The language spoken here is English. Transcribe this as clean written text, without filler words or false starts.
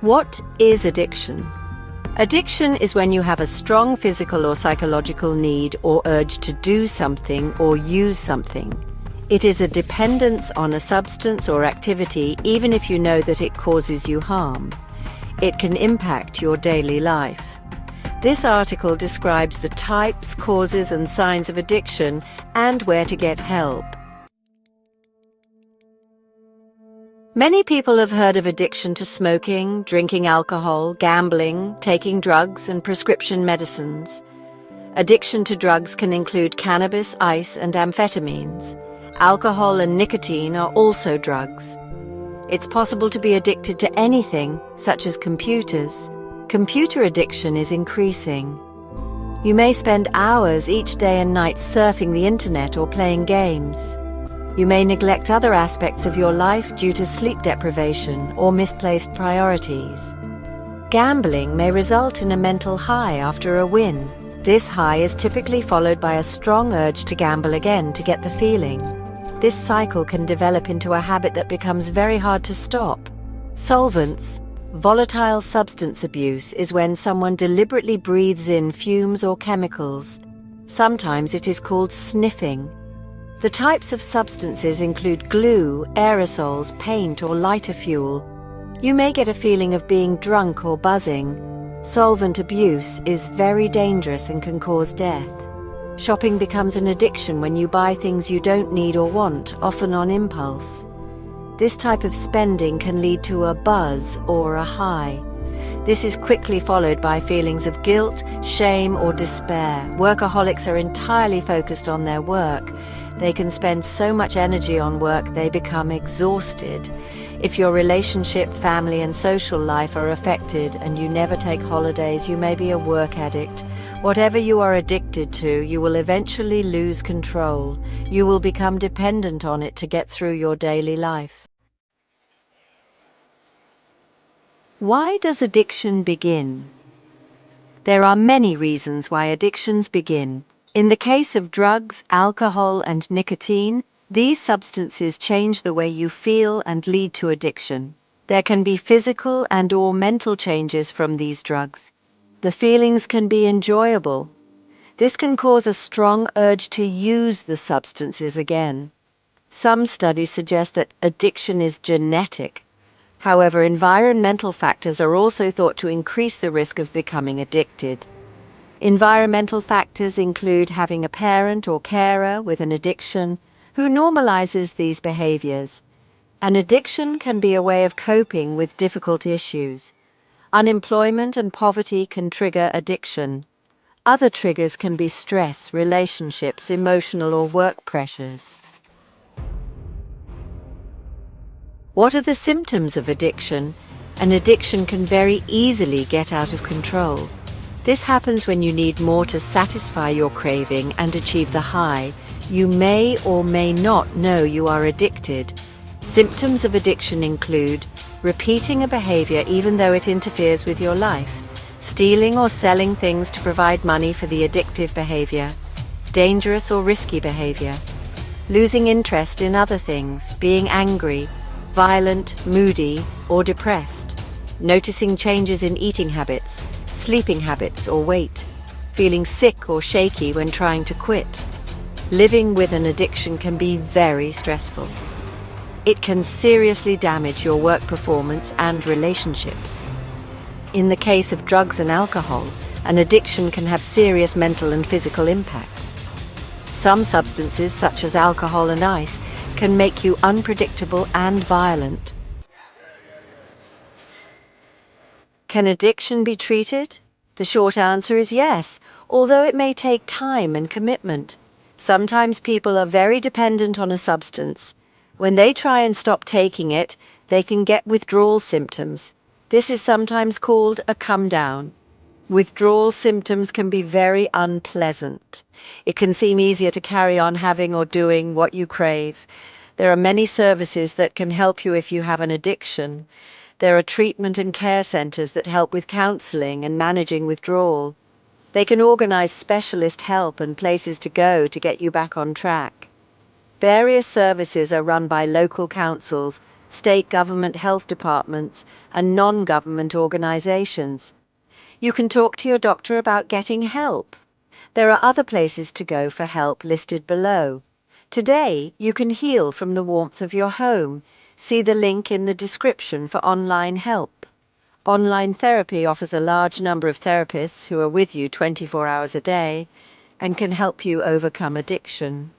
What is addiction? Addiction is when you have a strong physical or psychological need or urge to do something or use something. It is a dependence on a substance or activity, even if you know that it causes you harm. It can impact your daily life. This article describes the types, causes, and signs of addiction and where to get help. Many people have heard of addiction to smoking, drinking alcohol, gambling, taking drugs, and prescription medicines. Addiction to drugs can include cannabis, ice, and amphetamines. Alcohol and nicotine are also drugs. It's possible to be addicted to anything, such as computers. Computer addiction is increasing. You may spend hours each day and night surfing the internet or playing games. You may neglect other aspects of your life due to sleep deprivation or misplaced priorities. Gambling may result in a mental high after a win. This high is typically followed by a strong urge to gamble again to get the feeling. This cycle can develop into a habit that becomes very hard to stop. Solvents. Volatile substance abuse is when someone deliberately breathes in fumes or chemicals. Sometimes it is called sniffing. The types of substances include glue, aerosols, paint, or lighter fuel. You may get a feeling of being drunk or buzzing. Solvent abuse is very dangerous and can cause death. Shopping becomes an addiction when you buy things you don't need or want, often on impulse. This type of spending can lead to a buzz or a high. This is quickly followed by feelings of guilt, shame, or despair. Workaholics are entirely focused on their work. They can spend so much energy on work they become exhausted. If your relationship, family, and social life are affected and you never take holidays, you may be a work addict. Whatever you are addicted to, you will eventually lose control. You will become dependent on it to get through your daily life. Why does addiction begin? There are many reasons why addictions begin. In the case of drugs, alcohol, and nicotine, these substances change the way you feel and lead to addiction. There can be physical and/or mental changes from these drugs. The feelings can be enjoyable. This can cause a strong urge to use the substances again. Some studies suggest that addiction is genetic. However, environmental factors are also thought to increase the risk of becoming addicted. Environmental factors include having a parent or carer with an addiction who normalizes these behaviors. An addiction can be a way of coping with difficult issues. Unemployment and poverty can trigger addiction. Other triggers can be stress, relationships, emotional or work pressures. What are the symptoms of addiction? An addiction can very easily get out of control. This happens when you need more to satisfy your craving and achieve the high. You may or may not know you are addicted. Symptoms of addiction include repeating a behavior even though it interferes with your life, stealing or selling things to provide money for the addictive behavior, dangerous or risky behavior, losing interest in other things, being angry, violent, moody, or depressed, noticing changes in eating habits, sleeping habits or weight, feeling sick or shaky when trying to quit. Living with an addiction can be very stressful. It can seriously damage your work performance and relationships. In the case of drugs and alcohol, an addiction can have serious mental and physical impacts. Some substances, such as alcohol and ice, can make you unpredictable and violent. Can addiction be treated? The short answer is yes, although it may take time and commitment. Sometimes people are very dependent on a substance. When they try and stop taking it, they can get withdrawal symptoms. This is sometimes called a come down. Withdrawal symptoms can be very unpleasant. It can seem easier to carry on having or doing what you crave. There are many services that can help you if you have an addiction. There are treatment and care centers that help with counseling and managing withdrawal. They can organize specialist help and places to go to get you back on track. Various services are run by local councils state government health departments, and non-government organizations. You can talk to your doctor about getting help. There are other places to go for help listed below. Today, you can heal from the warmth of your home. See the link in the description for online help. Online therapy offers a large number of therapists who are with you 24 hours a day and can help you overcome addiction.